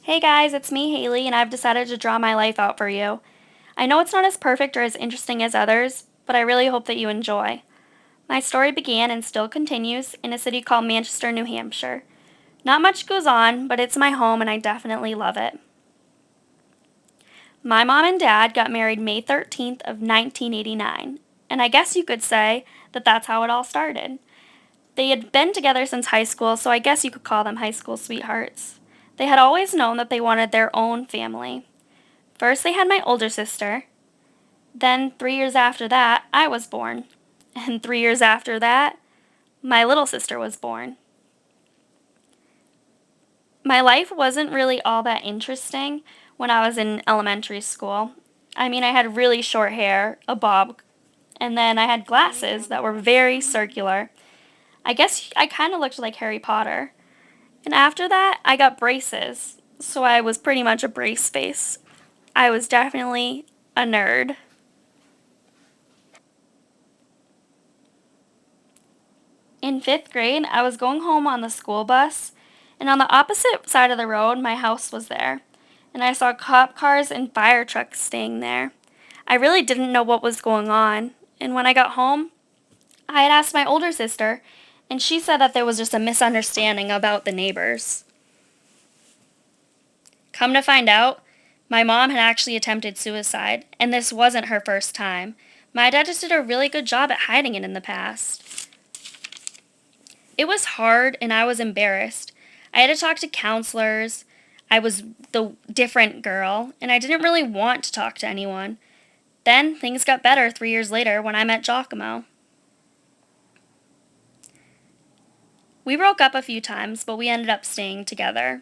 Hey guys, it's me, Haley, and I've decided to draw my life out for you. I know it's not as perfect or as interesting as others, but I really hope that you enjoy. My story began and still continues in a city called Manchester, New Hampshire. Not much goes on, but it's my home and I definitely love it. My mom and dad got married May 13th of 1989, and I guess you could say that that's how it all started. They had been together since high school, so I guess you could call them high school sweethearts. They had always known that they wanted their own family. First, they had my older sister. Then, 3 years after that, I was born. And 3 years after that, my little sister was born. My life wasn't really all that interesting when I was in elementary school. I mean, I had really short hair, a bob, and then I had glasses that were very circular. I guess I kind of looked like Harry Potter. And after that, I got braces, so I was pretty much a brace face. I was definitely a nerd. In fifth grade, I was going home on the school bus, and on the opposite side of the road, my house was there. And I saw cop cars and fire trucks staying there. I really didn't know what was going on, and when I got home, I had asked my older sister, and she said that there was just a misunderstanding about the neighbors. Come to find out, my mom had actually attempted suicide, and this wasn't her first time. My dad just did a really good job at hiding it in the past. It was hard and I was embarrassed. I had to talk to counselors. I was the different girl, and I didn't really want to talk to anyone. Then things got better 3 years later when I met Giacomo. We broke up a few times, but we ended up staying together.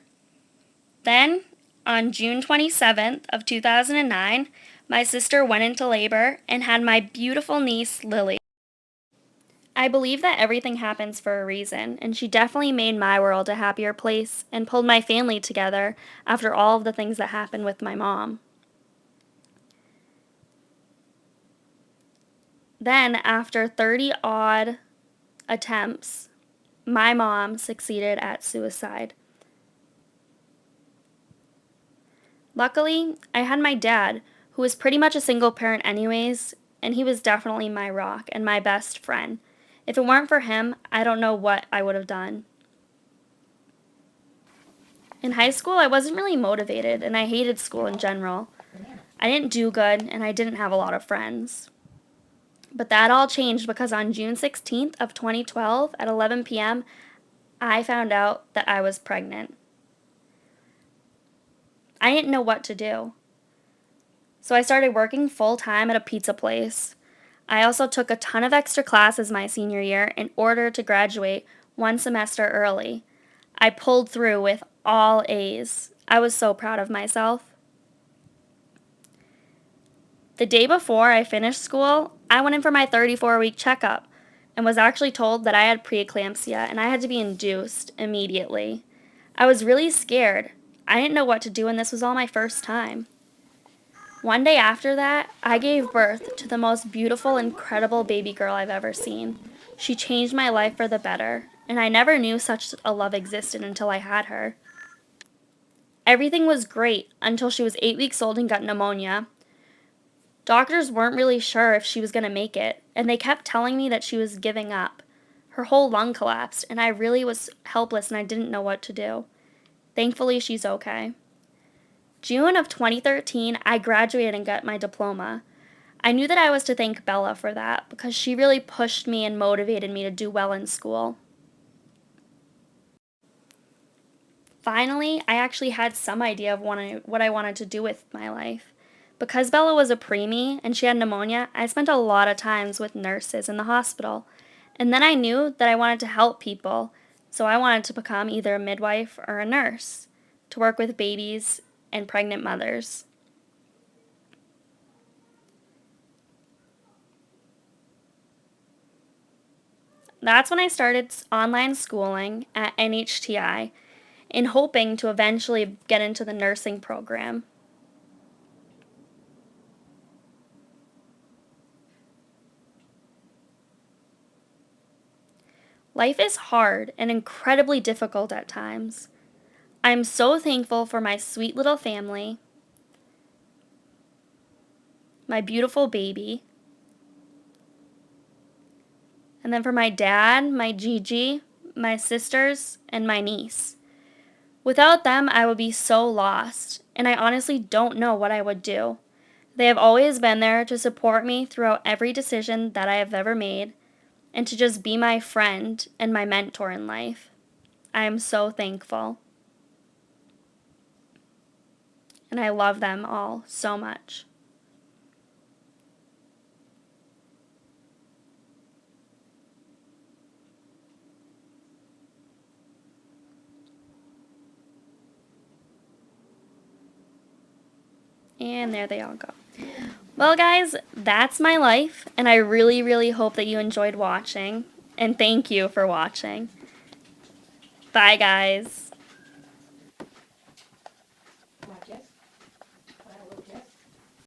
Then, on June 27th of 2009, my sister went into labor and had my beautiful niece, Lily. I believe that everything happens for a reason, and she definitely made my world a happier place and pulled my family together after all of the things that happened with my mom. Then, after 30 odd attempts, my mom succeeded at suicide. Luckily, I had my dad, who was pretty much a single parent, anyways, and he was definitely my rock and my best friend. If it weren't for him, I don't know what I would have done. In high school, I wasn't really motivated, and I hated school in general. I didn't do good, and I didn't have a lot of friends. But that all changed because on June 16th of 2012 at 11 p.m., I found out that I was pregnant. I didn't know what to do. So I started working full-time at a pizza place. I also took a ton of extra classes my senior year in order to graduate one semester early. I pulled through with all A's. I was so proud of myself. The day before I finished school, I went in for my 34-week checkup and was actually told that I had preeclampsia and I had to be induced immediately. I was really scared. I didn't know what to do, and this was all my first time. One day after that, I gave birth to the most beautiful, incredible baby girl I've ever seen. She changed my life for the better, and I never knew such a love existed until I had her. Everything was great until she was 8 weeks old and got pneumonia. Doctors weren't really sure if she was going to make it, and they kept telling me that she was giving up. Her whole lung collapsed, and I really was helpless and I didn't know what to do. Thankfully, she's okay. June of 2013, I graduated and got my diploma. I knew that I was to thank Bella for that because she really pushed me and motivated me to do well in school. Finally, I actually had some idea of what I wanted to do with my life. Because Bella was a preemie and she had pneumonia, I spent a lot of times with nurses in the hospital. And then I knew that I wanted to help people, so I wanted to become either a midwife or a nurse to work with babies and pregnant mothers. That's when I started online schooling at NHTI in hoping to eventually get into the nursing program. Life is hard and incredibly difficult at times. I'm so thankful for my sweet little family, my beautiful baby, and then for my dad, my Gigi, my sisters, and my niece. Without them, I would be so lost, and I honestly don't know what I would do. They have always been there to support me throughout every decision that I have ever made, and to just be my friend and my mentor in life. I am so thankful. And I love them all so much. And there they all go. Well, guys, that's my life, and I really, really hope that you enjoyed watching. And thank you for watching. Bye, guys.